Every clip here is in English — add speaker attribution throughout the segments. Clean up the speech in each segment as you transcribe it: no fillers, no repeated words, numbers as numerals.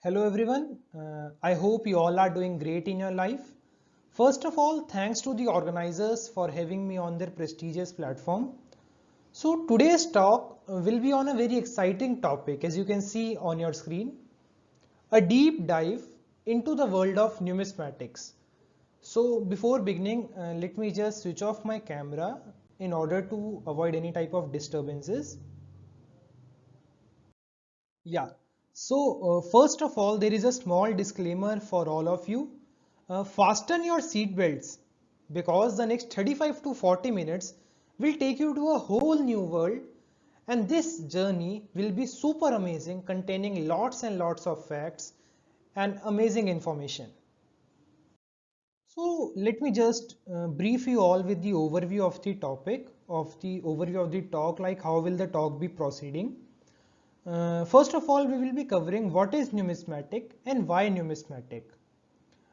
Speaker 1: Hello everyone. I hope you all are doing great in your life. First of all, thanks to the organizers for having me on their prestigious platform. So today's talk will be on a very exciting topic, as you can see on your screen, a deep dive into the world of numismatics. So before beginning, let me just switch off my camera in order to avoid any type of disturbances. Yeah. So first of all, there is a small disclaimer for all of you. Fasten your seat belts because the next 35 to 40 minutes will take you to a whole new world, and this journey will be super amazing, containing lots and lots of facts and amazing information. So let me just brief you all with the overview of the topic, of the overview of the talk, like how will the talk be proceeding. First of all, we will be covering what is numismatic and why numismatic.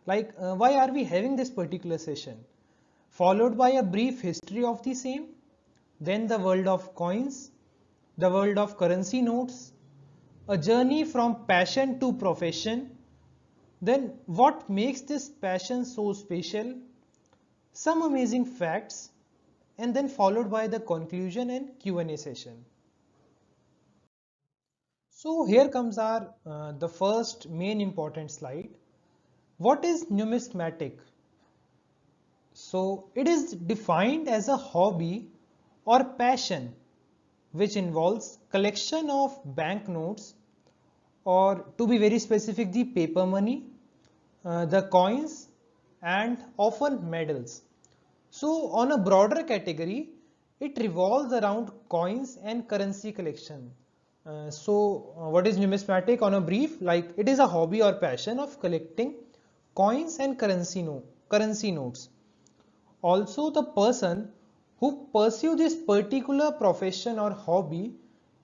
Speaker 1: Like, why are we having this particular session? Followed by a brief history of the same, then the world of coins, the world of currency notes, a journey from passion to profession, then what makes this passion so special, some amazing facts, and then followed by the conclusion and Q&A session. So here comes our the first main important slide. What is numismatic? So it is defined as a hobby or passion which involves collection of banknotes, or to be very specific, the paper money, the coins, and often medals. So on a broader category, it revolves around coins and currency collection. What is numismatic on a brief? Like, it is a hobby or passion of collecting coins and currency notes. Also, the person who pursue this particular profession or hobby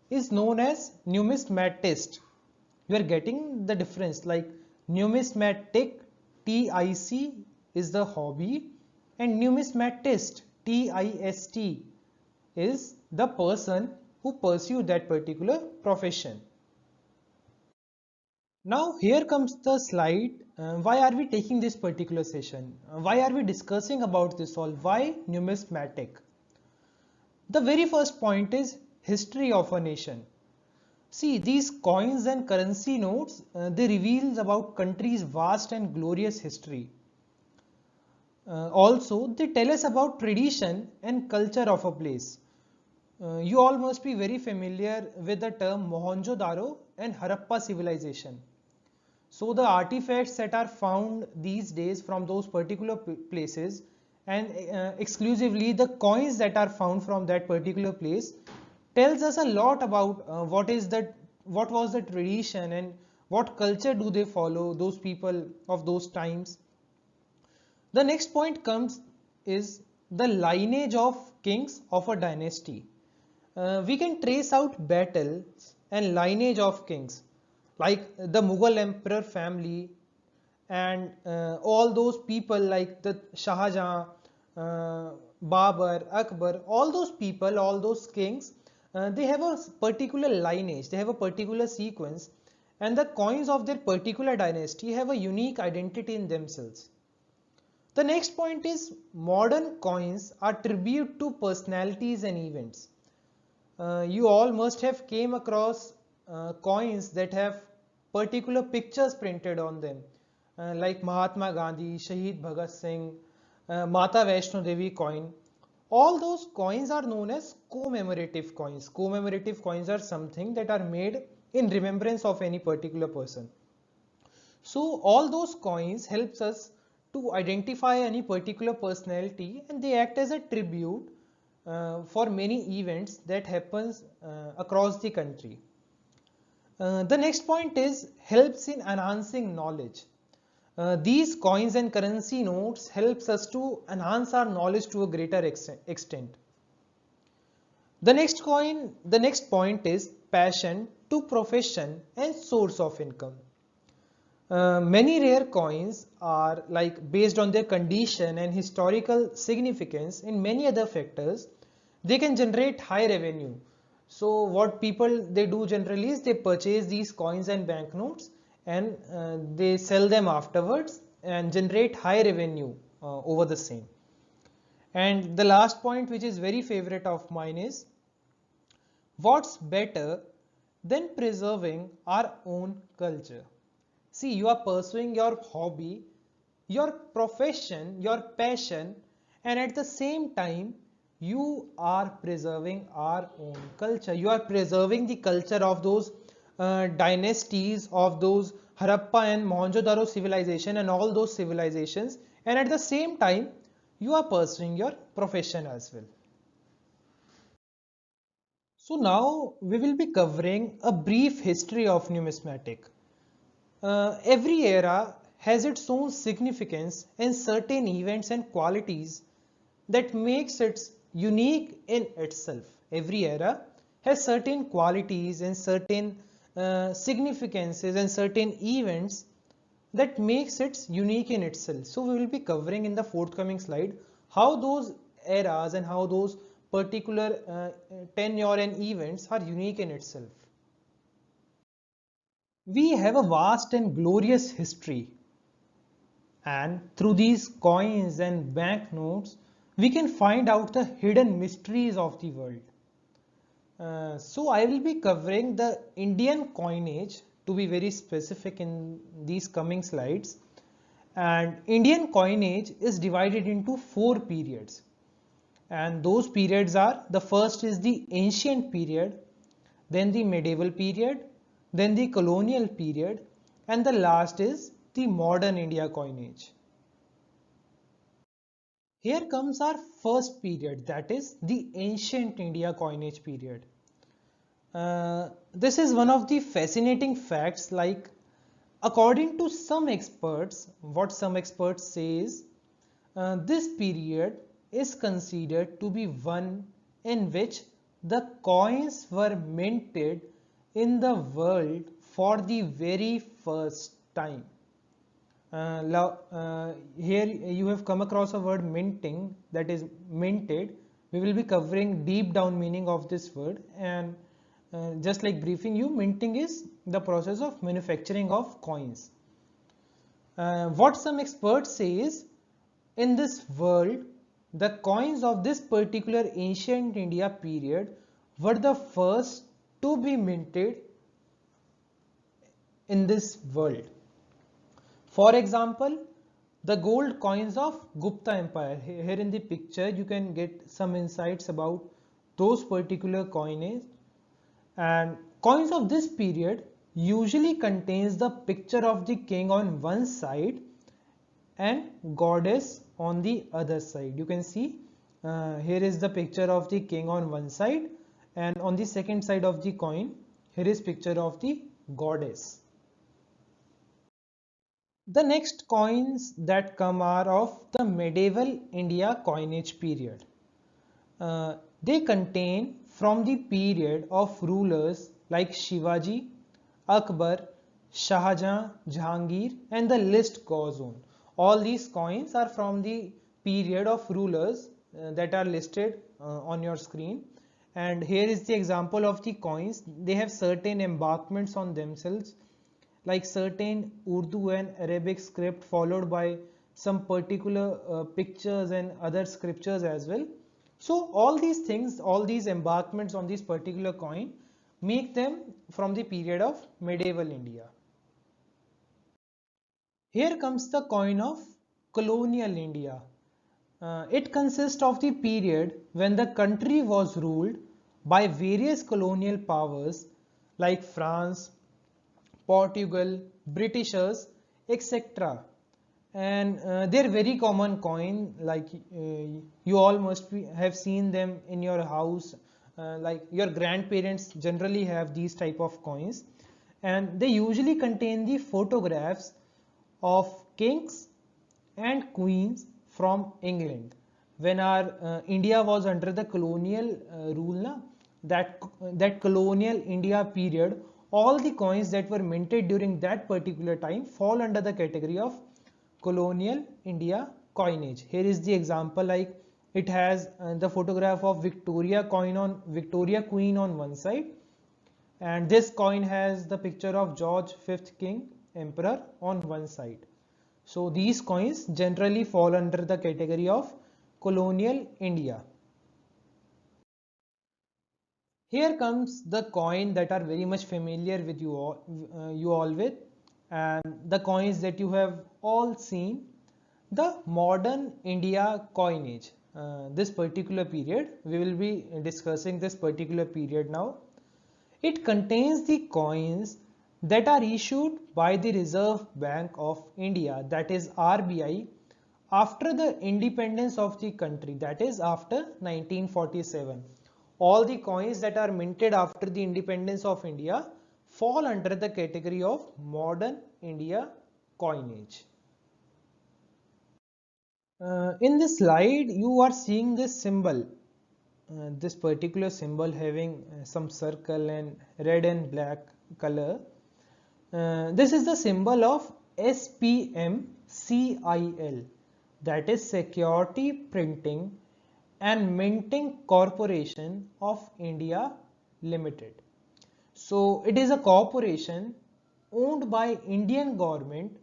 Speaker 1: is known as numismatist. You are getting the difference, like numismatic, TIC, is the hobby, and numismatist, TIST, is the person who pursue that particular profession. Now here comes the slide. Why are we taking this particular session? Why are we discussing about this all? Why numismatic? The very first point is history of a nation. See, these coins and currency notes, they reveal about country's vast and glorious history. Also, they tell us about tradition and culture of a place. You all must be very familiar with the term Mohenjo-daro and Harappa civilization. So the artifacts that are found these days from those particular places, and exclusively the coins that are found from that particular place, tells us a lot about what was the tradition and what culture do they follow, those people of those times. The next point comes is the lineage of kings of a dynasty. We can trace out battles and lineage of kings, like the Mughal emperor family, and all those people like the Shah Jahan, Babur, Akbar, all those people, all those kings, they have a particular lineage, they have a particular sequence, and the coins of their particular dynasty have a unique identity in themselves. The next point is modern coins are tribute to personalities and events. You all must have came across coins that have particular pictures printed on them, like Mahatma Gandhi, Shahid Bhagat Singh, Mata Vaishno Devi coin. All those coins are known as commemorative coins. Commemorative coins are something that are made in remembrance of any particular person. So all those coins helps us to identify any particular personality, and they act as a tribute for many events that happens across the country. The next point is helps in enhancing knowledge. These coins and currency notes helps us to enhance our knowledge to a greater extent. The next point is passion to profession and source of income. Many rare coins are like based on their condition and historical significance in many other factors, they can generate high revenue. So what people they do generally is they purchase these coins and banknotes, and they sell them afterwards and generate high revenue over the same. And the last point, which is very favorite of mine, is what's better than preserving our own culture? See, you are pursuing your hobby, your profession, your passion, and at the same time, you are preserving our own culture. You are preserving the culture of those dynasties, of those Harappa and Mohenjo-daro civilization and all those civilizations, and at the same time, you are pursuing your profession as well. So now we will be covering a brief history of numismatic. Every era has its own significance and certain events and qualities that makes it unique in itself. Every era has certain qualities and certain significances and certain events that makes it unique in itself. So we will be covering in the forthcoming slide how those eras and how those particular tenure and events are unique in itself. We have a vast and glorious history, and through these coins and banknotes we can find out the hidden mysteries of the world. So I will be covering the Indian coinage, to be very specific, in these coming slides. And Indian coinage is divided into 4 periods, and those periods are: the first is the ancient period, then the medieval period, then the colonial period, and the last is the modern India coinage. Here comes our first period, that is the ancient India coinage period. This is one of the fascinating facts. Like, according to some experts, what some experts say is this period is considered to be one in which the coins were minted in the world for the very first time. Here you have come across a word minting, that is minted. We will be covering deep down meaning of this word, and just like briefing you, minting is the process of manufacturing of coins. What some experts say is, in this world, the coins of this particular ancient India period were the first to be minted in this world. For example, the gold coins of Gupta Empire. Here in the picture you can get some insights about those particular coinage. And coins of this period usually contains the picture of the king on one side and goddess on the other side. You can see here is the picture of the king on one side, and on the second side of the coin here is picture of the goddess. The next coins that come are of the medieval India coinage period. They contain from the period of rulers like Shivaji, Akbar, Shah Jahan, Jahangir, and the list goes on. All these coins are from the period of rulers that are listed on your screen. And here is the example of the coins. They have certain embarkments on themselves, like certain Urdu and Arabic script followed by some particular pictures and other scriptures as well. So all these things, all these embarkments on this particular coin make them from the period of medieval India. Here comes the coin of colonial India. It consists of the period when the country was ruled by various colonial powers like France, Portugal, Britishers, etc. And they're very common coin, like you all must have seen them in your house, like your grandparents generally have these type of coins, and they usually contain the photographs of kings and queens from England. When our India was under the colonial rule, that colonial India period, all the coins that were minted during that particular time fall under the category of colonial India coinage. Here is the example, like it has the photograph of Victoria Queen on one side, and this coin has the picture of George V King emperor on one side. So these coins generally fall under the category of colonial India. Here comes the coin that are very much familiar with you all with, and the coins that you have all seen, the modern India coinage. This particular period, we will be discussing this particular period now. It contains the coins that are issued by the Reserve Bank of India, that is RBI, after the independence of the country, that is after 1947. All the coins that are minted after the independence of India fall under the category of modern India coinage. In this slide, you are seeing this symbol, this particular symbol having some circle and red and black color. This is the symbol of SPMCIL, that is Security Printing and Minting Corporation of India Limited. So it is a corporation owned by Indian government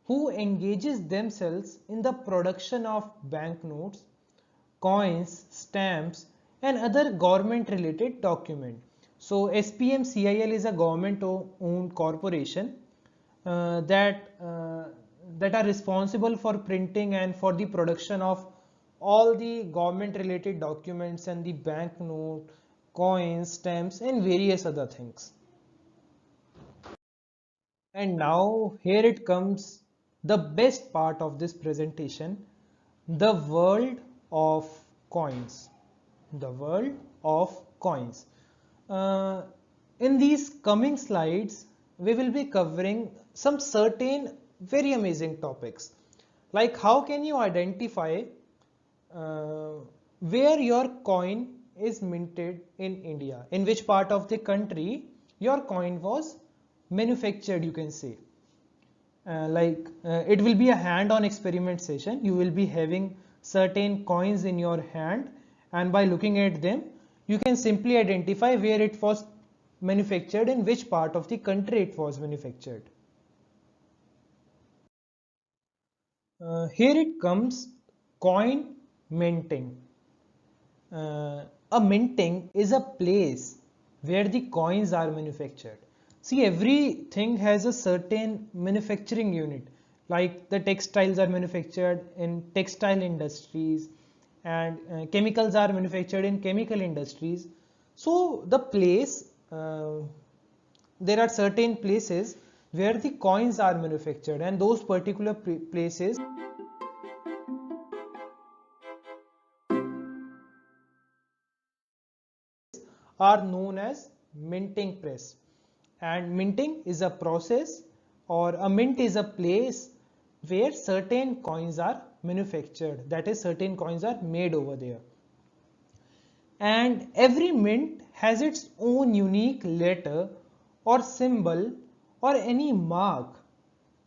Speaker 1: who engages themselves in the production of banknotes, coins, stamps and other government related documents. So SPMCIL is a government owned corporation that are responsible for printing and for the production of all the government related documents and the banknote, coins, stamps and various other things. And now here it comes, the best part of this presentation, the world of coins. The world of coins. In these coming slides, we will be covering some certain very amazing topics, like how can you identify where your coin is minted in India, in which part of the country your coin was manufactured, you can say. It will be a hand-on experiment session. You will be having certain coins in your hand, and by looking at them you can simply identify where it was manufactured, in which part of the country it was manufactured. Here it comes, coin minting. A minting is a place where the coins are manufactured. See, everything has a certain manufacturing unit, like the textiles are manufactured in textile industries and chemicals are manufactured in chemical industries. So the place, there are certain places where the coins are manufactured, and those particular places are known as minting press. And minting is a process, or a mint is a place where certain coins are manufactured, that is certain coins are made over there. And every mint has its own unique letter or symbol or any mark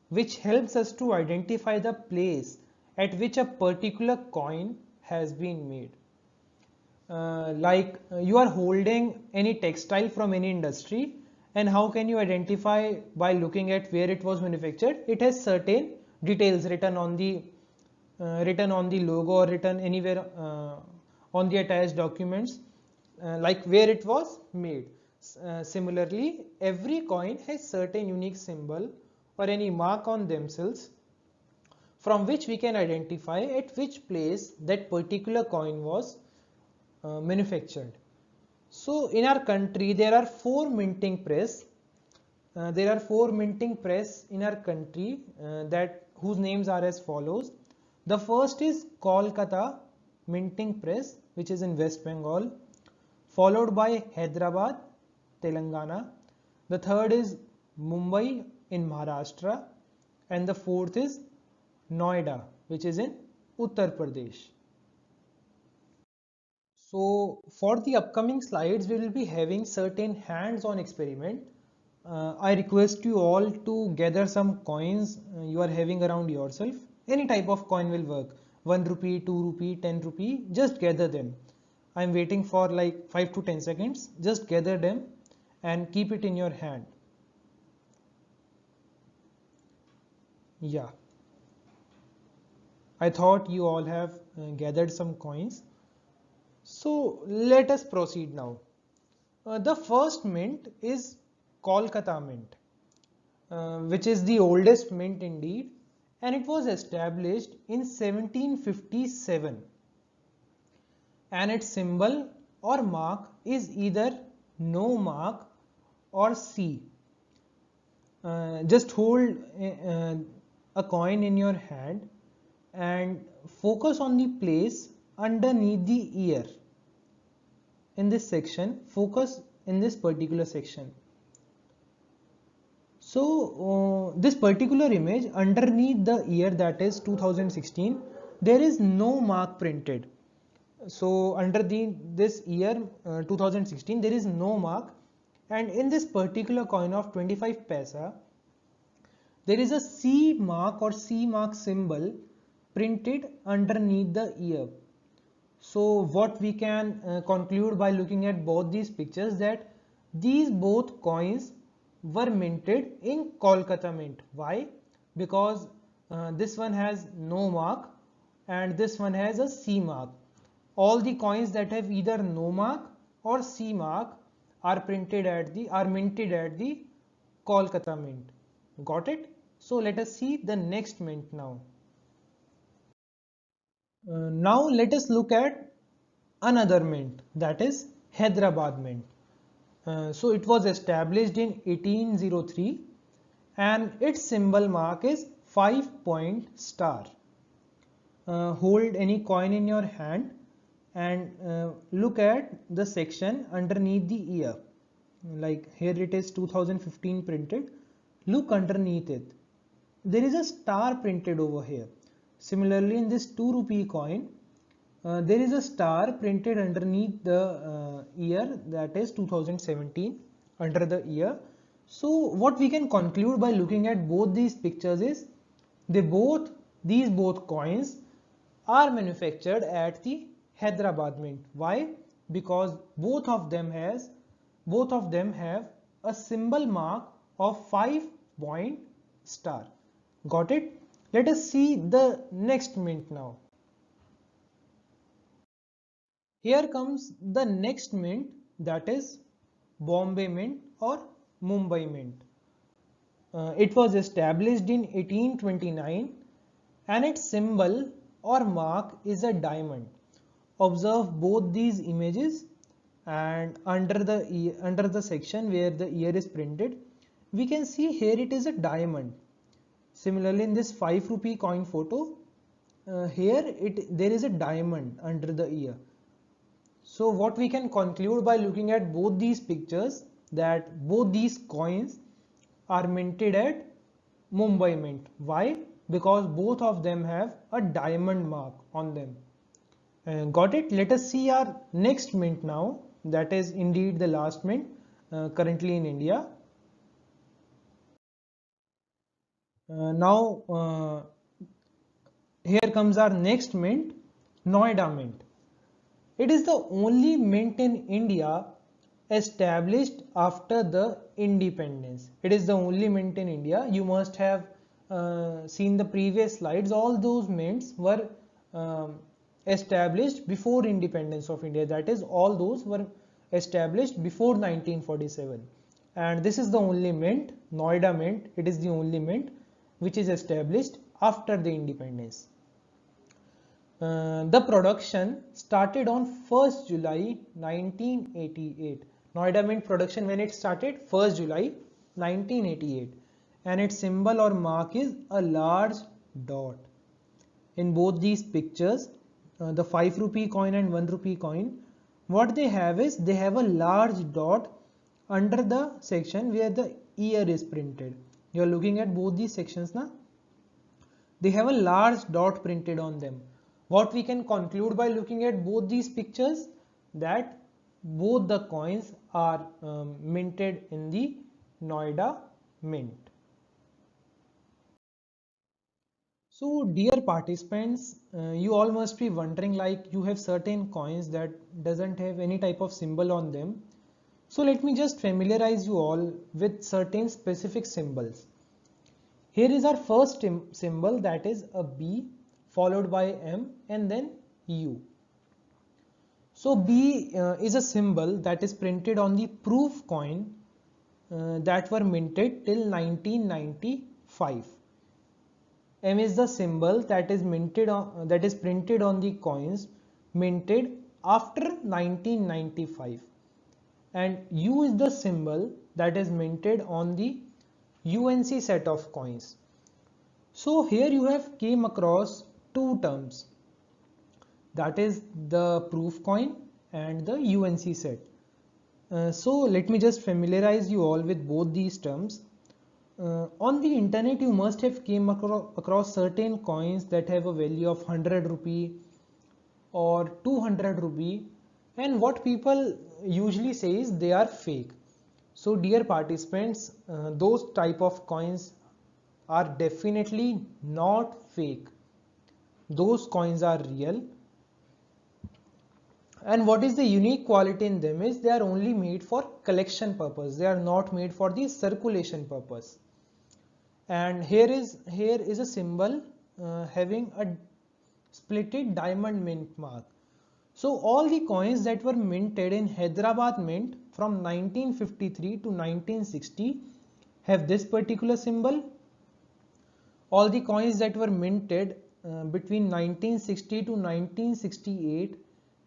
Speaker 1: which helps us to identify the place at which a particular coin has been made. You are holding any textile from any industry, and how can you identify by looking at where it was manufactured? It has certain details written on the logo, or written anywhere on the attached documents, like where it was made. Similarly, every coin has certain unique symbol or any mark on themselves from which we can identify at which place that particular coin was manufactured. So in our country there are four minting press. There are four minting press in our country whose names are as follows. The first is Kolkata Minting Press, which is in West Bengal, followed by Hyderabad, Telangana. The third is Mumbai in Maharashtra, and the fourth is Noida, which is in Uttar Pradesh. So for the upcoming slides, we will be having certain hands-on experiment. I request you all to gather some coins you are having around yourself. Any type of coin will work. 1 rupee, 2 rupee, 10 rupee, just gather them. I am waiting for like 5 to 10 seconds. Just gather them and keep it in your hand. Yeah, I thought you all have gathered some coins. So let us proceed now. The first mint is Kolkata Mint, which is the oldest mint indeed, and it was established in 1757. And its symbol or mark is either no mark or C. Just hold a coin in your hand and focus on the place underneath the ear. In this section, focus in this particular section. So this particular image underneath the year, that is 2016, there is no mark printed. So under this year 2016 there is no mark, and in this particular coin of 25 paisa there is a C mark or C mark symbol printed underneath the ear. So what we can conclude by looking at both these pictures, that these both coins were minted in Kolkata Mint. Why? Because this one has no mark and this one has a C mark. All the coins that have either no mark or C mark are minted at the Kolkata Mint. Got it? So let us see the next mint now. Now let us look at another mint, that is Hyderabad Mint. So it was established in 1803 and its symbol mark is 5-point star. Hold any coin in your hand and look at the section underneath the ear. Like here it is 2015 printed. Look underneath it. There is a star printed over here. Similarly, in this 2 rupee coin, there is a star printed underneath the year, that is 2017, under the year. So what we can conclude by looking at both these pictures is these both coins are manufactured at the Hyderabad Mint. Why? Because both of them have a symbol mark of 5-point star. Got it? Let us see the next mint now. Here comes the next mint, that is Bombay Mint or Mumbai Mint. It was established in 1829 and its symbol or mark is a diamond. Observe both these images, and under the section where the ear is printed, we can see here it is a diamond. Similarly, in this 5 rupee coin photo, there is a diamond under the ear. So what we can conclude by looking at both these pictures, that both these coins are minted at Mumbai Mint. Why? Because both of them have a diamond mark on them. Got it? Let us see our next mint now. That is indeed the last mint currently in India. Here comes our next mint, Noida Mint. It is the only mint in India established after the independence. It is the only mint in India. You must have seen the previous slides. All those mints were established before independence of India. That is, all those were established before 1947. And this is the only mint, Noida Mint. It is the only mint which is established after the independence. The production started on 1st July 1988. Noida Mint production, when it started, 1st July 1988, and its symbol or mark is a large dot. In both these pictures, the 5 rupee coin and 1 rupee coin, what they have is they have a large dot under the section where the ear is printed. You are looking at both these sections now. They have a large dot printed on them. What we can conclude by looking at both these pictures, that both the coins are minted in the Noida Mint. So dear participants, you all must be wondering, like, you have certain coins that doesn't have any type of symbol on them. So let me just familiarize you all with certain specific symbols. Here is our first symbol, that is a B followed by M and then U. So B is a symbol that is printed on the proof coin that were minted till 1995. M is the symbol that is printed on the coins minted after 1995, and U is the symbol that is minted on the UNC set of coins. So here you have came across two terms, that is the proof coin and the UNC set. So let me just familiarize you all with both these terms. On the internet you must have came across certain coins that have a value of 100 rupee or 200 rupee, and what people usually say is they are fake. So dear participants, those type of coins are definitely not fake. Those coins are real. And what is the unique quality in them is they are only made for collection purpose. They are not made for the circulation purpose. And here is a symbol having a splitted diamond mint mark. So all the coins that were minted in Hyderabad Mint from 1953 to 1960 have this particular symbol. All the coins that were minted between 1960 to 1968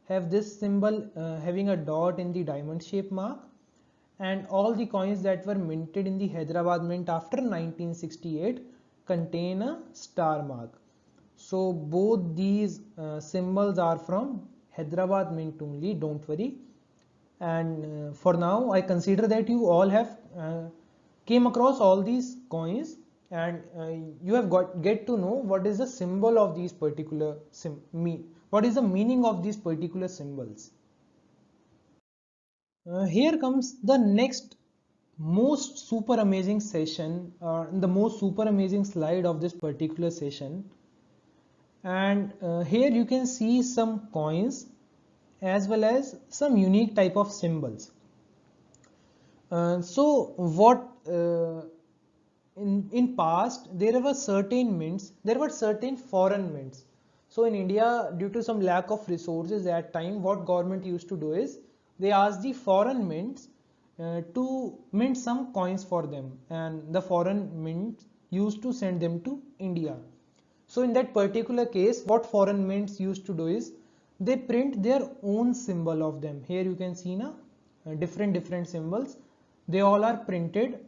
Speaker 1: have this symbol having a dot in the diamond shape mark, and all the coins that were minted in the Hyderabad Mint after 1968 contain a star mark. So both these symbols are from Hyderabad Mint only, don't worry. And for now I consider that you all have came across all these coins, and you have get to know what is the symbol of these particular what is the meaning of these particular symbols. Here comes the next most super amazing session, the most super amazing slide of this particular session. And here you can see some coins as well as some unique type of symbols. So what in past there were certain mints, there were certain foreign mints. So in India, due to some lack of resources at time, what government used to do is they asked the foreign mints to mint some coins for them, and the foreign mints used to send them to India. So in that particular case, what foreign mints used to do is they print their own symbol of them. Here you can see now different symbols. They all are printed.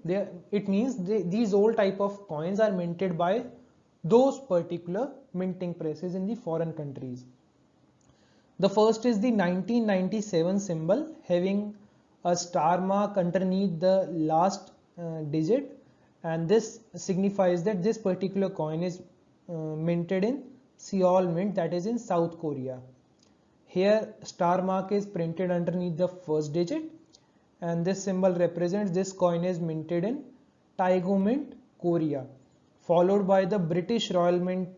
Speaker 1: It means these old type of coins are minted by those particular minting presses in the foreign countries. The first is the 1997 symbol having a star mark underneath the last digit, and this signifies that this particular coin is minted in Seoul Mint, that is in South Korea. Here star mark is printed underneath the first digit, and this symbol represents this coin is minted in Taegu Mint, Korea, followed by the British Royal Mint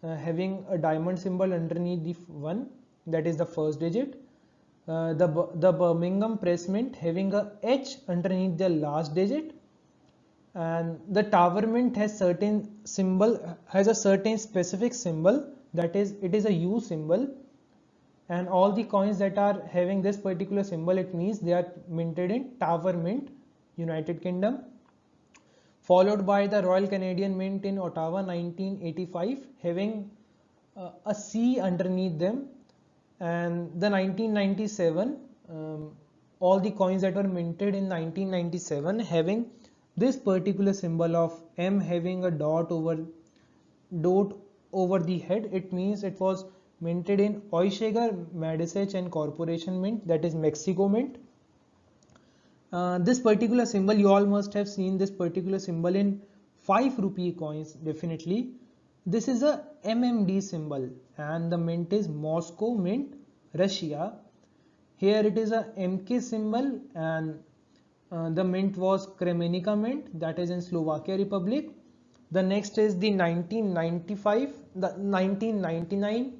Speaker 1: having a diamond symbol underneath the one, that is the first digit. The Birmingham Press Mint having a H underneath the last digit, and the Tower Mint has a certain specific symbol, that is it is a U symbol, and all the coins that are having this particular symbol, it means they are minted in Tower Mint, United Kingdom, followed by the Royal Canadian Mint in Ottawa 1985 having a C underneath them, and the 1997 all the coins that were minted in 1997 having this particular symbol of M having a dot over the head. It means it was minted in Oyshegar, Madisech and Corporation Mint, that is Mexico Mint. This particular symbol, you all must have seen this particular symbol in 5 rupee coins definitely. This is a MMD symbol, and the mint is Moscow Mint, Russia. Here it is a MK symbol, and the mint was Kremenica Mint, that is in Slovakia Republic. The next is the 1999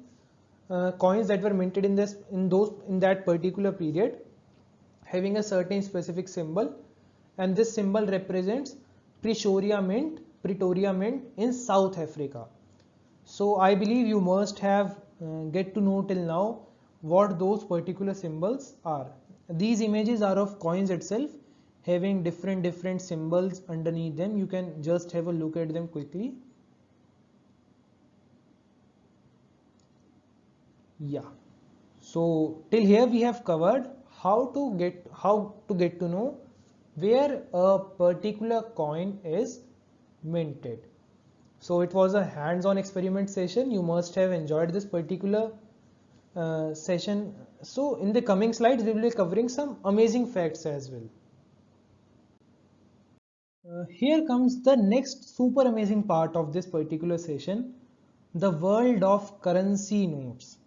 Speaker 1: coins that were minted in that particular period, having a certain specific symbol, and this symbol represents Pretoria Mint, Pretoria Mint in South Africa. So I believe you must have get to know till now what those particular symbols are. These images are of coins itself, having different symbols underneath them. You can just have a look at them quickly. Yeah. So till here we have covered how to get to know where a particular coin is minted. So it was a hands-on experiment session. You must have enjoyed this particular session. So in the coming slides we will be covering some amazing facts as well. Here comes the next super amazing part of this particular session, the world of currency notes.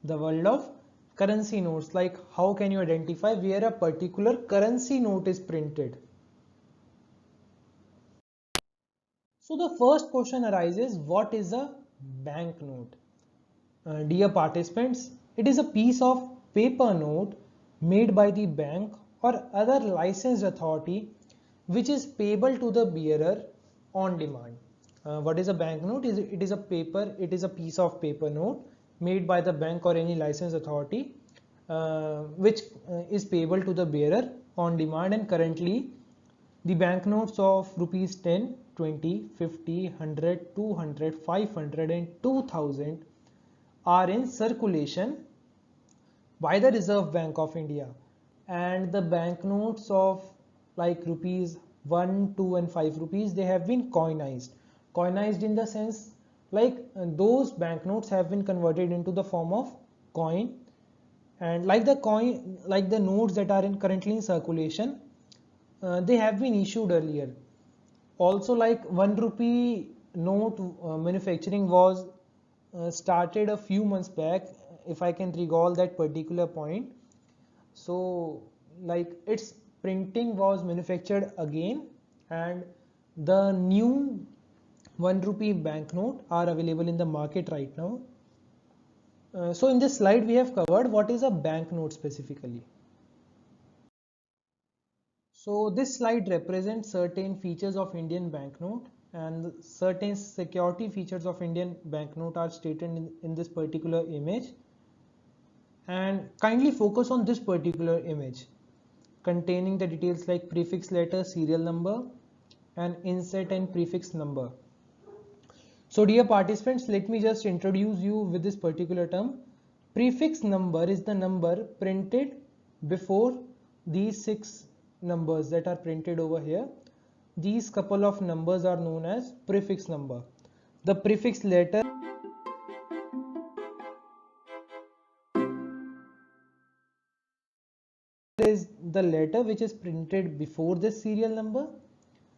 Speaker 1: The world of currency notes, like how can you identify where a particular currency note is printed. So the first question arises, what is a banknote? Dear participants, it is a piece of paper note made by the bank or other licensed authority which is payable to the bearer on demand. What is a banknote? It is a piece of paper note made by the bank or any licensed authority which is payable to the bearer on demand, and currently the banknotes of rupees 10, 20, 50, 100, 200, 500 and 2000 are in circulation by the Reserve Bank of India, and the banknotes of like rupees 1, 2 and 5 rupees, they have been coinized. Coinized in the sense like those banknotes have been converted into the form of coin, and like the notes that are currently in circulation, they have been issued earlier. Also, like 1 rupee note manufacturing was started a few months back, if I can recall that particular point. So like its printing was manufactured again, and the new 1 rupee banknote are available in the market right now. So in this slide we have covered what is a banknote specifically. So this slide represents certain features of Indian banknote, and certain security features of Indian banknote are stated in this particular image. And kindly focus on this particular image containing the details like prefix letter, serial number and inset and prefix number. So dear participants, let me just introduce you with this particular term. Prefix number is the number printed before these 6 numbers that are printed over here. These couple of numbers are known as prefix number. The prefix letter is the letter which is printed before this serial number.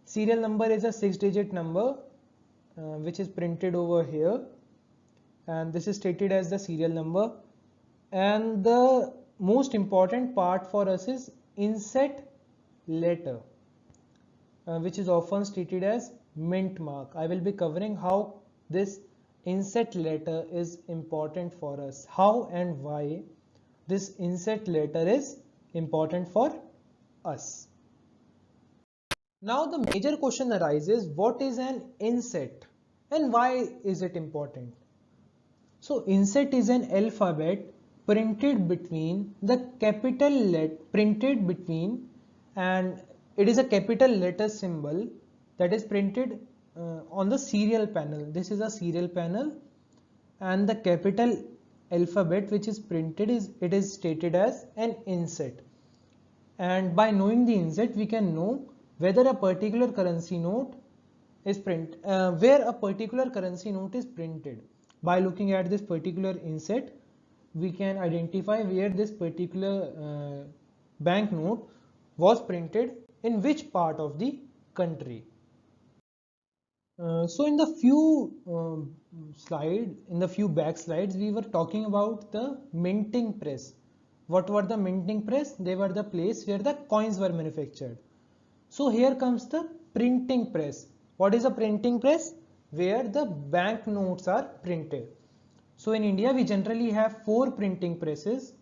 Speaker 1: Serial number is a 6-digit number which is printed over here, and this is stated as the serial number. And the most important part for us is inset letter, which is often stated as mint mark. I will be covering how this inset letter is important for us, how and why this inset letter is important for us. Now the major question arises, what is an inset and why is it important? So inset is an alphabet printed between the capital letter, and it is a capital letter symbol that is printed on the serial panel. This is a serial panel, and the capital alphabet which is printed is stated as an inset. And by knowing the inset, we can know whether a particular currency note is where a particular currency note is printed. By looking at this particular inset, we can identify where this particular banknote was printed in which part of the country. So in the few back slides, we were talking about the minting press. What were the minting press? They were the place where the coins were manufactured. So here comes the printing press. What is a printing press? Where the banknotes are printed. So in India, we generally have 4 printing presses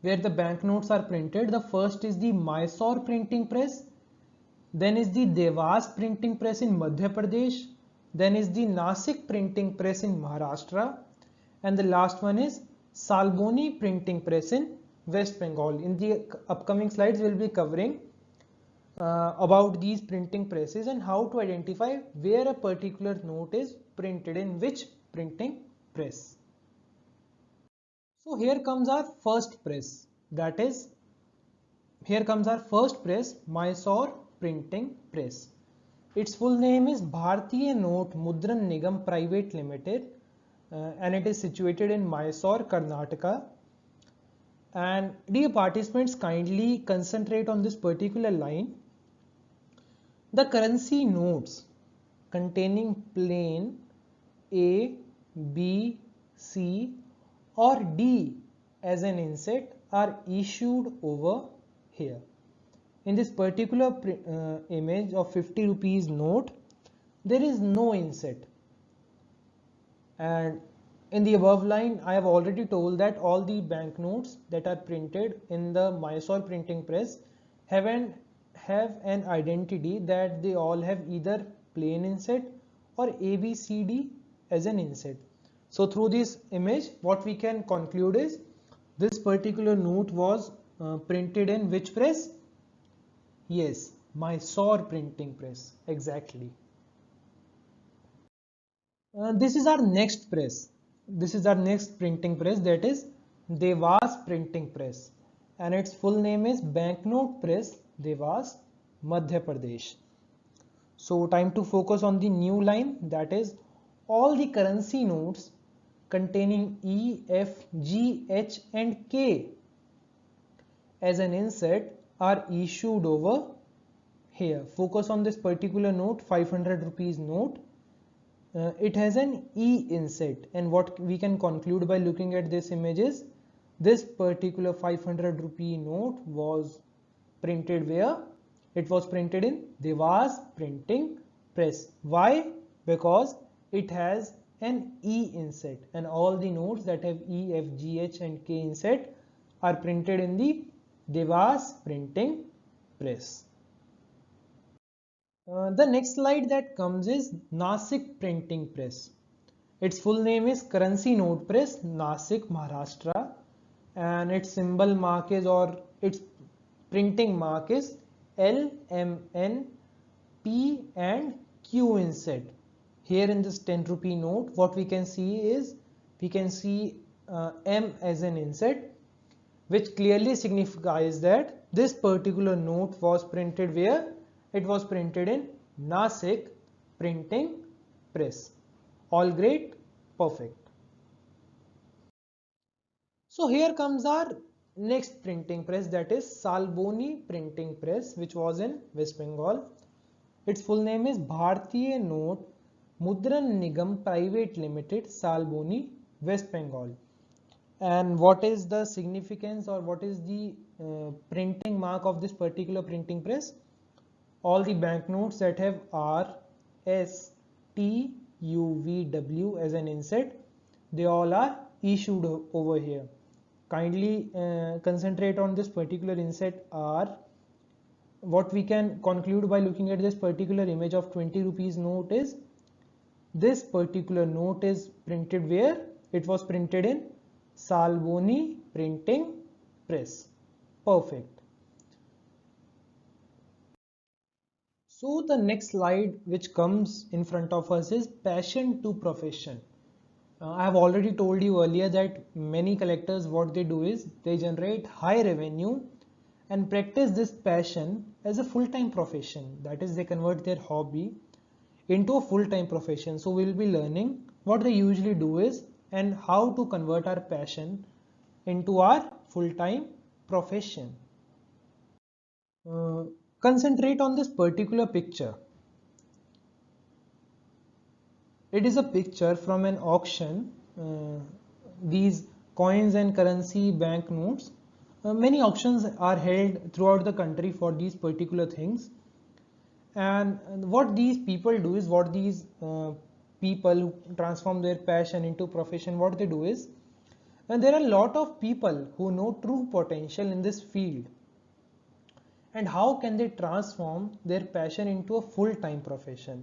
Speaker 1: where the banknotes are printed. The first is the Mysore printing press, Then is the Devas printing press in Madhya Pradesh. Then is the Nasik printing press in Maharashtra. And the last one is Salboni printing press in West Bengal. In the upcoming slides, we will be covering about these printing presses and how to identify where a particular note is printed in which printing press. So here comes our first press, that is, here comes our first press, Mysore Printing Press. Its full name is Bharatiya Note Mudran Nigam Private Limited, and it is situated in Mysore, Karnataka. And dear participants, kindly concentrate on this particular line. The currency notes containing plain A, B, C or D as an inset are issued over here. In this particular image of 50 rupees note, there is no inset. And in the above line, I have already told that all the banknotes that are printed in the Mysore printing press have an identity that they all have either plain inset or ABCD as an inset. So through this image, what we can conclude is this particular note was printed in which press? Yes, Mysore printing press, exactly. This is our next press. This is our next printing press, that is Devas printing press, and its full name is Banknote Press, Devas, Madhya Pradesh. So time to focus on the new line, that is all the currency notes containing E, F, G, H and K as an inset are issued over here. Focus on this particular note, 500 rupees note. It has an E inset, and what we can conclude by looking at this image is this particular 500 rupee note was printed where? It was printed in Devas printing press. Why? Because it has an E inset, and all the notes that have E, F, G, H and K inset are printed in the Devas printing press. The next slide that comes is Nasik printing press. Its full name is Currency Note Press, Nasik, Maharashtra, and its symbol mark is, or its printing mark is L, M, N, P and Q inset. Here in this 10 rupee note, what we can see is, we can see M as an inset, which clearly signifies that this particular note was printed where? It was printed in Nasik printing press. All great, perfect. So here comes our next printing press, that is Salboni printing press, which was in West Bengal. Its full name is Bharatiya Note Mudran Nigam Private Limited, Salboni, West Bengal. And what is the significance, or what is the printing mark of this particular printing press? All the banknotes that have R, S, T, U, V, W as an inset, they all are issued over here. Kindly concentrate on this particular inset R. What we can conclude by looking at this particular image of 20 rupees note is, this particular note is printed where? It was printed in Salboni printing press. Perfect. So the next slide which comes in front of us is passion to profession. I have already told you earlier that many collectors, what they do is they generate high revenue and practice this passion as a full-time profession. That is, they convert their hobby into a full-time profession. So we will be learning what they usually do is, and how to convert our passion into our full-time profession. Concentrate on this particular picture. It is a picture from an auction. These coins and currency banknotes. Many auctions are held throughout the country for these particular things. And what these people do is, what these people who transform their passion into profession, what they do is, and there are a lot of people who know true potential in this field, and how can they transform their passion into a full-time profession.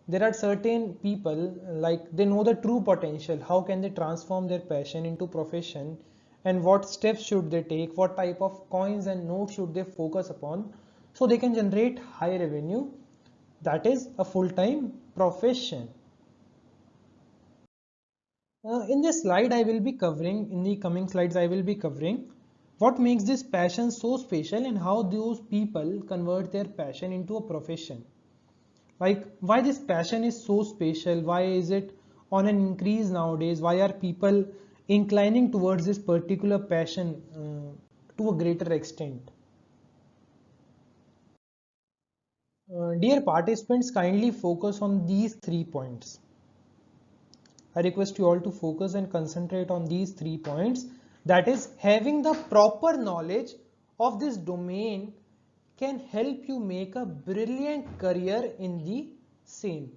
Speaker 1: There are certain people, like, they know the true potential, how can they transform their passion into profession, and what steps should they take, what type of coins and notes should they focus upon, so they can generate high revenue. That is a full-time profession. In this slide, I will be covering, in the coming slides, I will be covering what makes this passion so special and how those people convert their passion into a profession. Like, why this passion is so special, why is it on an increase nowadays, why are people inclining towards this particular passion to a greater extent. Dear participants, kindly focus on these 3 points. I request you all to focus and concentrate on these 3 points. That is, having the proper knowledge of this domain can help you make a brilliant career in the same.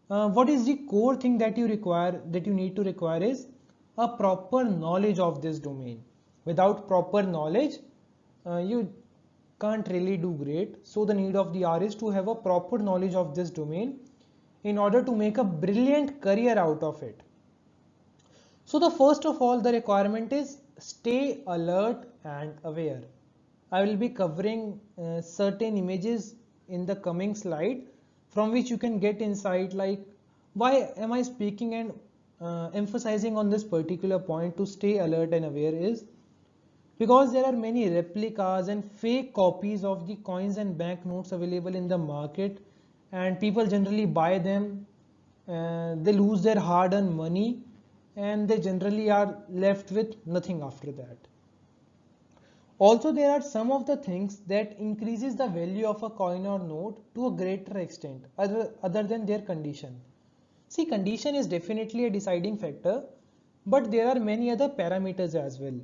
Speaker 1: What is the core thing that you need to require is a proper knowledge of this domain. Without proper knowledge, you can't really do great. So the need of the hour is to have a proper knowledge of this domain in order to make a brilliant career out of it. So the first of all, the requirement is stay alert and aware. I will be covering certain images in the coming slide from which you can get insight, like, why am I speaking and emphasizing on this particular point to stay alert and aware is because there are many replicas and fake copies of the coins and banknotes available in the market, and people generally buy them. They lose their hard-earned money and they generally are left with nothing after that. Also, there are some of the things that increases the value of a coin or note to a greater extent other than their condition. See, condition is definitely a deciding factor, but there are many other parameters as well.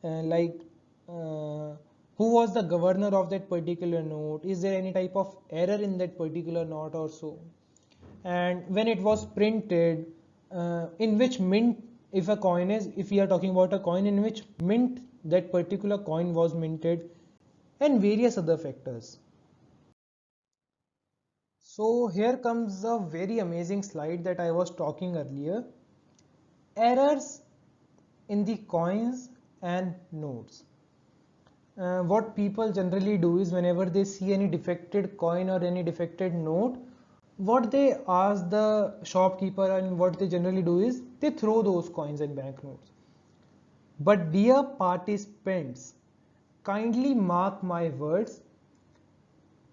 Speaker 1: Like, who was the governor of that particular note? Is there any type of error in that particular note or so? And when it was printed, in which mint, if we are talking about a coin, in which mint that particular coin was minted, and various other factors. So here comes a very amazing slide that I was talking earlier. Errors in the coins and notes. What people generally do is, whenever they see any defected coin or any defected note, what they ask the shopkeeper and what they generally do is they throw those coins and banknotes. But dear participants, kindly mark my words,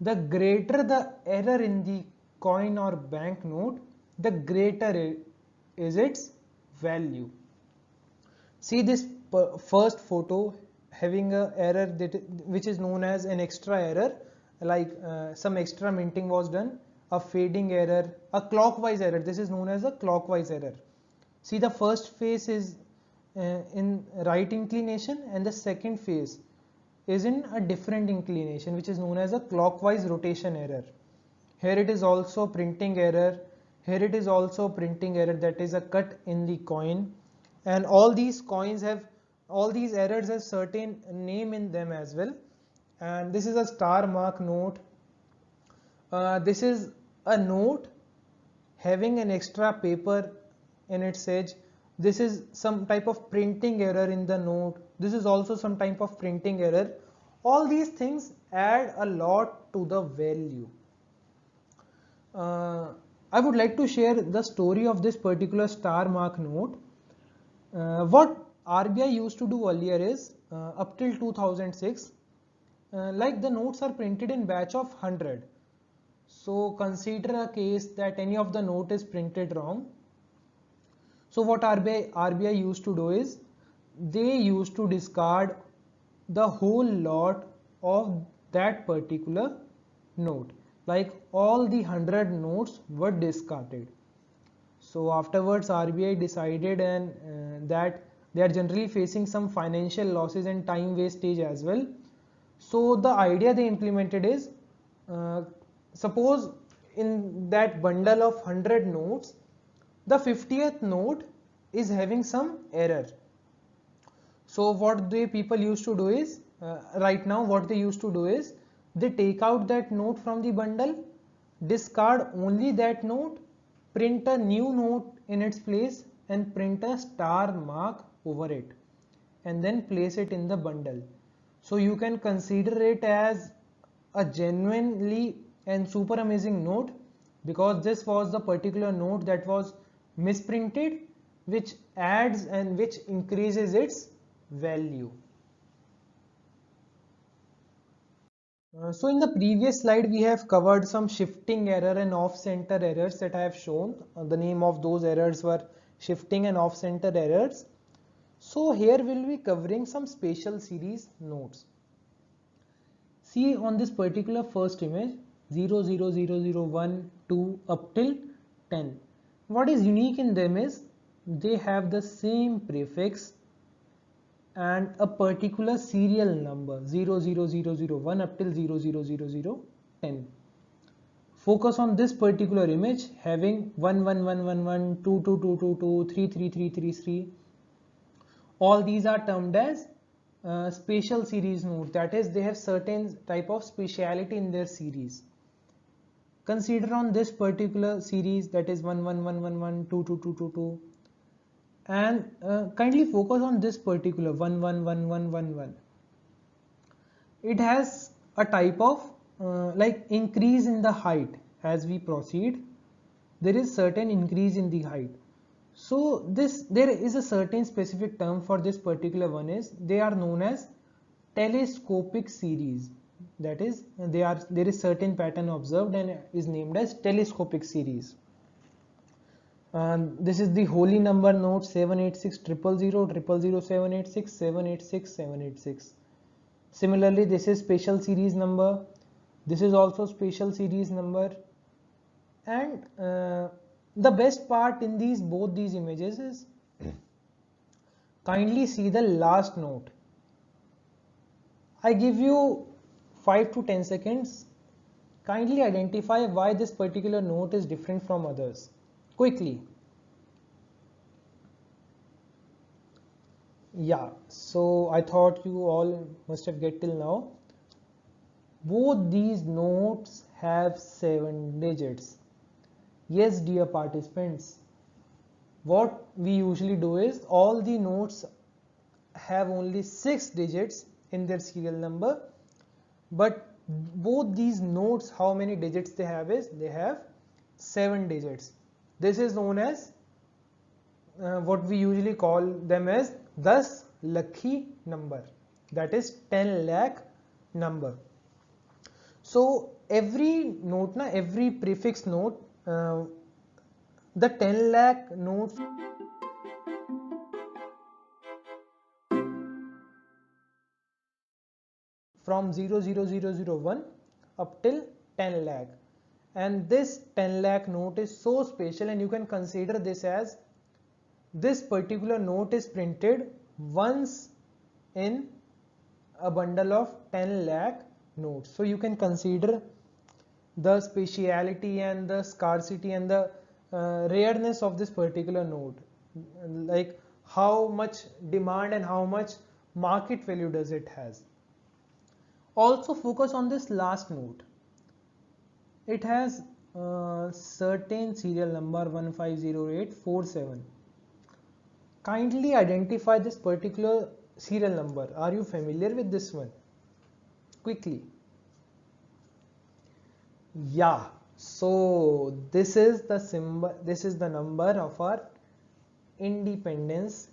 Speaker 1: the greater the error in the coin or banknote, the greater is its value. See this first photo having a error which is known as an extra error, like some extra minting was done, a fading error, a clockwise error. This is known as a clockwise error. See, the first phase is in right inclination and the second phase is in a different inclination, which is known as a clockwise rotation error. Here it is also printing error. Here it is also printing error, that is a cut in the coin. And all these coins have, all these errors have certain name in them as well. And this is a star mark note. This is a note having an extra paper in its edge. This is some type of printing error in the note. This is also some type of printing error. All these things add a lot to the value. I would like to share the story of this particular star mark note. What RBI used to do earlier is, up till 2006, like the notes are printed in batch of 100. So consider a case that any of the note is printed wrong. So what RBI used to do is, they used to discard the whole lot of that particular note. Like all the 100 notes were discarded. So afterwards RBI decided and that they are generally facing some financial losses and time wastage as well. So the idea they implemented is, suppose in that bundle of 100 notes, the 50th note is having some error. So what the people used to do is, right now what they used to do is, They take out that note from the bundle, discard only that note, print a new note in its place and print a star mark over it, and then place it in the bundle. So you can consider it as a genuinely and super amazing note, because this was the particular note that was misprinted, which adds and which increases its value. So in the previous slide we have covered some shifting error and off center errors that I have shown. The name of those errors were shifting and off center errors. So here we'll be covering some spatial series notes. See on this particular first image 0 0 0 0 1 2 up till 10. What is unique in them is they have the same prefix and a particular serial number 00001 up till 0000010. Focus on this particular image having 11111, 22222, 33333. All these are termed as spatial series nodes, that is they have certain type of speciality in their series. Consider on this particular series, that is 11111, 22222, and kindly focus on this particular 111111. It has a type of like increase in the height. As we proceed, there is certain increase in the height. So there is a certain specific term for this particular one, is they are known as telescopic series. That is there is certain pattern observed and is named as telescopic series. This is the holy number note 786 000 000 786 786 786. Similarly, this is spatial series number. This is also spatial series number. And the best part in both these images is kindly see the last note. I give you 5 to 10 seconds. Kindly identify why this particular note is different from others. Quickly. Yeah, so I thought you all must have get till now. Both these notes have 7 digits. Yes, dear participants, what we usually do is all the notes have only 6 digits in their serial number, but both these notes, how many digits they have is they have 7 digits. This is known as what we usually call them as 10 lucky number, that is 10 lakh number. So every note, every prefix note, the 10 lakh notes from 00001 up till 10 lakh, and this 10 lakh note is so special, and you can consider this as this particular note is printed once in a bundle of 10 lakh notes. So you can consider the speciality and the scarcity and the rareness of this particular note, like how much demand and how much market value does it has. Also focus on this last note. It has certain serial number 150847. Kindly identify this particular serial number. Are you familiar with this one? Quickly. Yeah, so this is the symbol, this is the number of our independence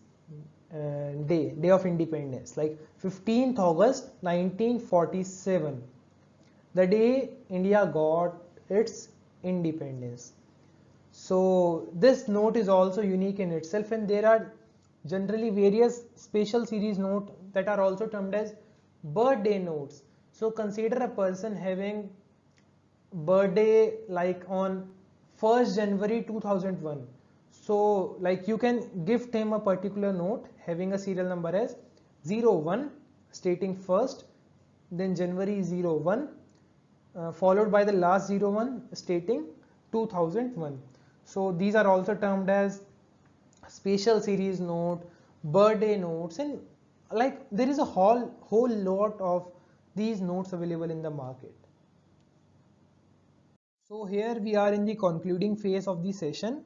Speaker 1: day of independence, like 15th August 1947, the day India got its independence. So this note is also unique in itself, and there are generally various spatial series note that are also termed as birthday notes. So consider a person having birthday like on 1st January 2001. So like you can gift him a particular note having a serial number as 01 stating first, then January 01 followed by the last 01 stating 2001. So these are also termed as spatial series note, birthday notes, and like there is a whole lot of these notes available in the market. So here we are in the concluding phase of the session.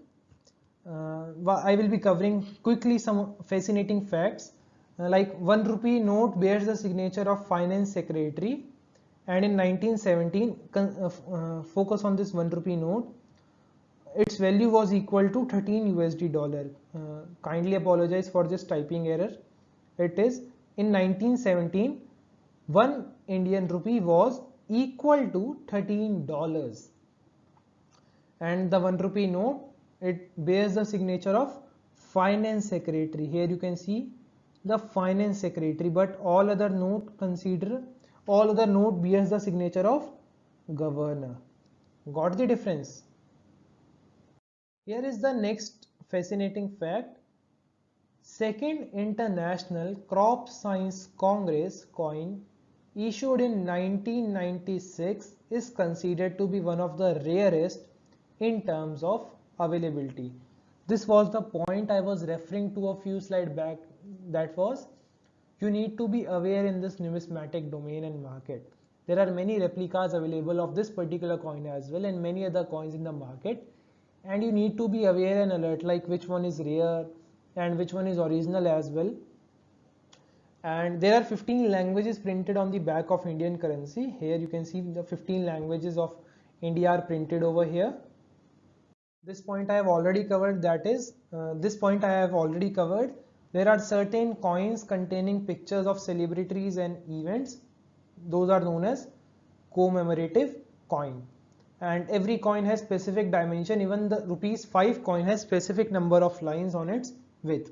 Speaker 1: I will be covering quickly some fascinating facts. Like 1 rupee note bears the signature of Finance Secretary, and in 1917, focus on this 1 rupee note, its value was equal to 13 USD dollar. Kindly apologize for this typing error. It is in 1917, 1 Indian rupee was equal to $13, and the 1 rupee note, it bears the signature of Finance Secretary. Here you can see the Finance Secretary, but all other note bears the signature of Governor. Got the difference? Here is the next fascinating fact. Second International Crop Science Congress coin, issued in 1996, is considered to be one of the rarest in terms of availability. This was the point I was referring to a few slides back. That was, you need to be aware in this numismatic domain and market. There are many replicas available of this particular coin as well, and many other coins in the market, and you need to be aware and alert, like which one is rare and which one is original as well. And there are 15 languages printed on the back of Indian currency. Here you can see the 15 languages of India are printed over here. This point I have already covered, that is, there are certain coins containing pictures of celebrities and events. Those are known as commemorative coin. And every coin has specific dimension. Even the rupees 5 coin has specific number of lines on its width.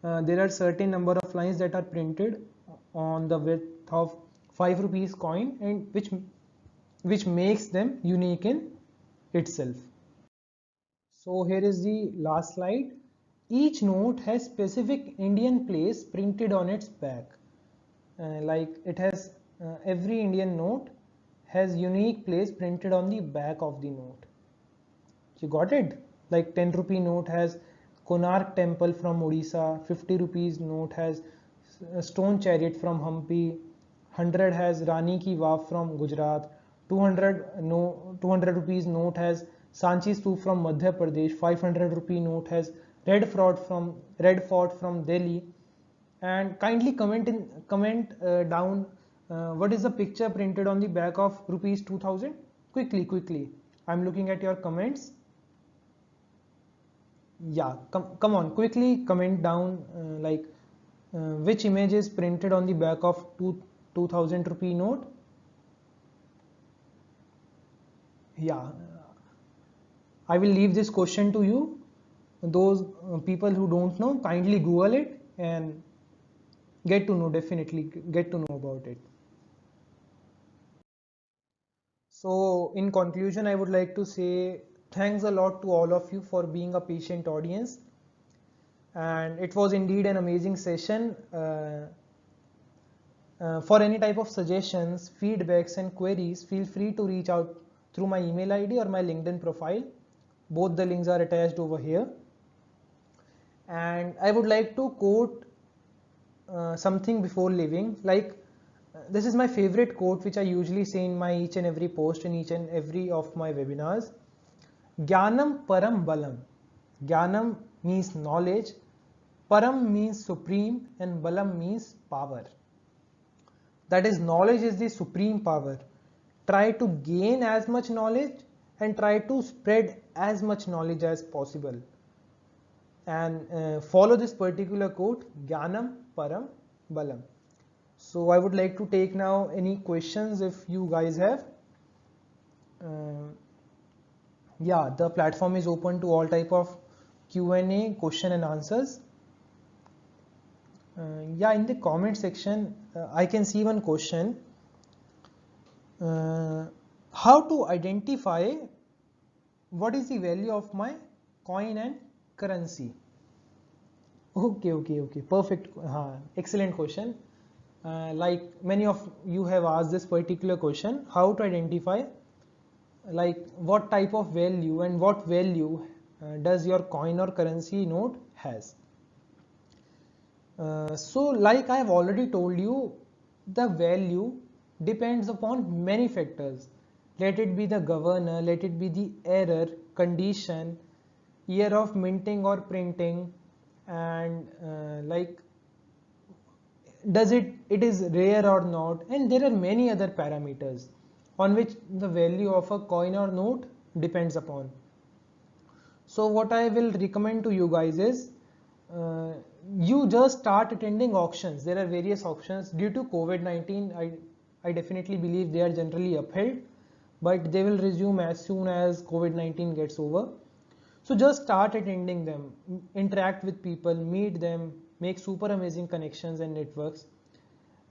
Speaker 1: There are certain number of lines that are printed on the width of 5 rupees coin, and which makes them unique in itself. So here is the last slide. Each note has specific Indian place printed on its back. Every Indian note has unique place printed on the back of the note. You got it? Like 10 rupee note has Konark temple from Odisha, 50 rupees note has stone chariot from Hampi, 100 has Rani Ki Vav from Gujarat, 200 rupees note has Sanchi Stoop from Madhya Pradesh, 500 rupee note has Red Fort from Delhi. And kindly comment down what is the picture printed on the back of rupees 2000. Quickly, I'm looking at your comments. Yeah, come on, quickly comment down which image is printed on the back of 2000 rupee note. Yeah, I will leave this question to you. Those people who don't know, kindly Google it and definitely get to know about it. So in conclusion, I would like to say thanks a lot to all of you for being a patient audience, and it was indeed an amazing session. For any type of suggestions, feedbacks and queries, feel free to reach out through my email ID or my LinkedIn profile. Both the links are attached over here. And I would like to quote something before leaving. This is my favorite quote, which I usually say in my each and every post in each and every of my webinars. Jnanam param balam. Jnanam means knowledge, param means supreme, and balam means power. That is, knowledge is the supreme power. Try to gain as much knowledge and try to spread as much knowledge as possible. And follow this particular quote, Jnanam param balam. So I would like to take now any questions if you guys have. Yeah, the platform is open to all type of Q&A, question and answers. Yeah, in the comment section, I can see one question. How to identify what is the value of my coin and currency? Okay, perfect. Excellent question. Like many of you have asked this particular question, how to identify what type of value and what value does your coin or currency note has. So like I have already told you, the value depends upon many factors. Let it be the governor, let it be the error, condition, year of minting or printing, and like does it is rare or not, and there are many other parameters on which the value of a coin or note depends upon. So what I will recommend to you guys is you just start attending auctions. There are various auctions. Due to COVID-19, I definitely believe they are generally upheld, but they will resume as soon as COVID-19 gets over. So just start attending them, interact with people, meet them, make super amazing connections and networks.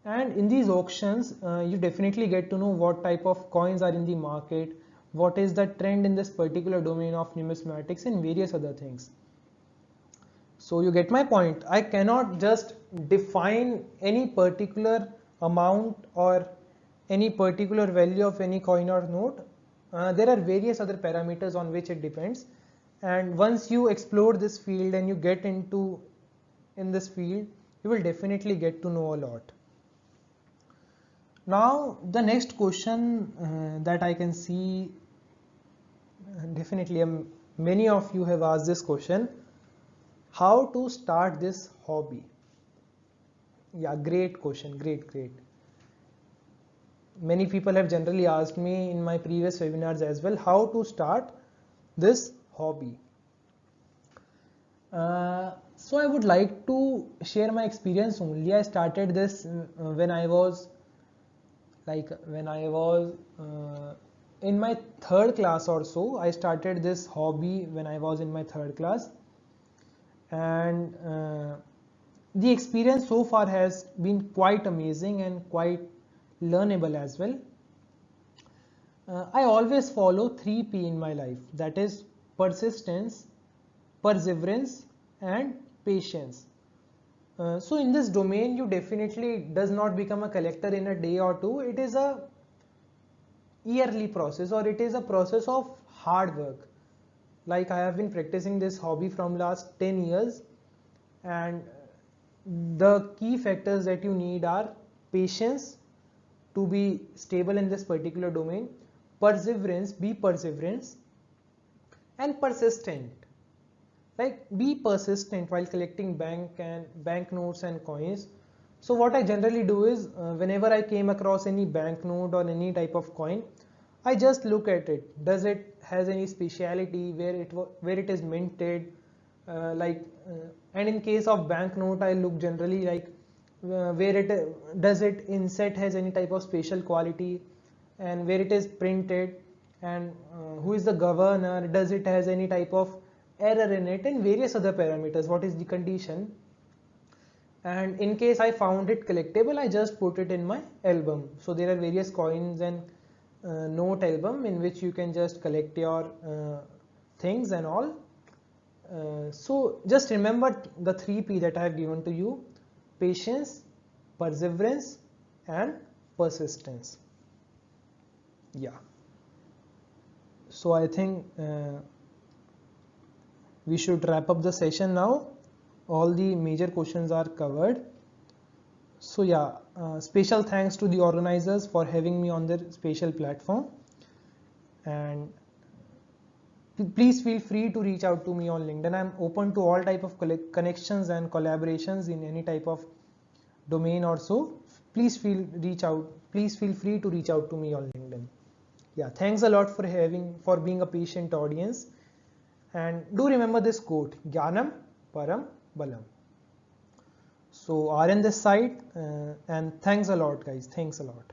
Speaker 1: And in these auctions, you definitely get to know what type of coins are in the market, what is the trend in this particular domain of numismatics, and various other things. So you get my point. I cannot just define any particular amount or any particular value of any coin or note. There are various other parameters on which it depends. And once you explore this field and you get into in this field, you will definitely get to know a lot. Now the next question that I can see, definitely many of you have asked this question: how to start this hobby? Yeah, great question, great. Many people have generally asked me in my previous webinars as well, how to start this hobby. So I would like to share my experience only. I started this when I was in my third class or so. I started this hobby when I was in my third class, and the experience so far has been quite amazing and quite learnable as well. I always follow 3P in my life, that is persistence, perseverance, and patience. So in this domain, you definitely does not become a collector in a day or two. It is a yearly process, or it is a process of hard work. Like I have been practicing this hobby from last 10 years, and the key factors that you need are patience to be stable in this particular domain, perseverance, be perseverance, and persistent. Like be persistent while collecting banknotes and coins. So what I generally do is whenever I came across any banknote or any type of coin, I just look at it. Does it has any speciality, where it is minted, and in case of banknote, I look generally like where it does it inset has any type of special quality, and where it is printed, and who is the governor, does it has any type of error in it, and various other parameters, what is the condition. And in case I found it collectible, I just put it in my album. So there are various coins and note album in which you can just collect your things and all. So just remember the 3P that I have given to you: patience, perseverance, and persistence. Yeah. So I think we should wrap up the session now. All the major questions are covered. So yeah, special thanks to the organizers for having me on their special platform, and please feel free to reach out to me on LinkedIn. I'm open to all type of connections and collaborations in any type of domain or so. Please feel free to reach out to me on LinkedIn. Yeah, thanks a lot for being a patient audience, and do remember this quote: Jnanam Param Balam. So are in this site, and thanks a lot guys, thanks a lot.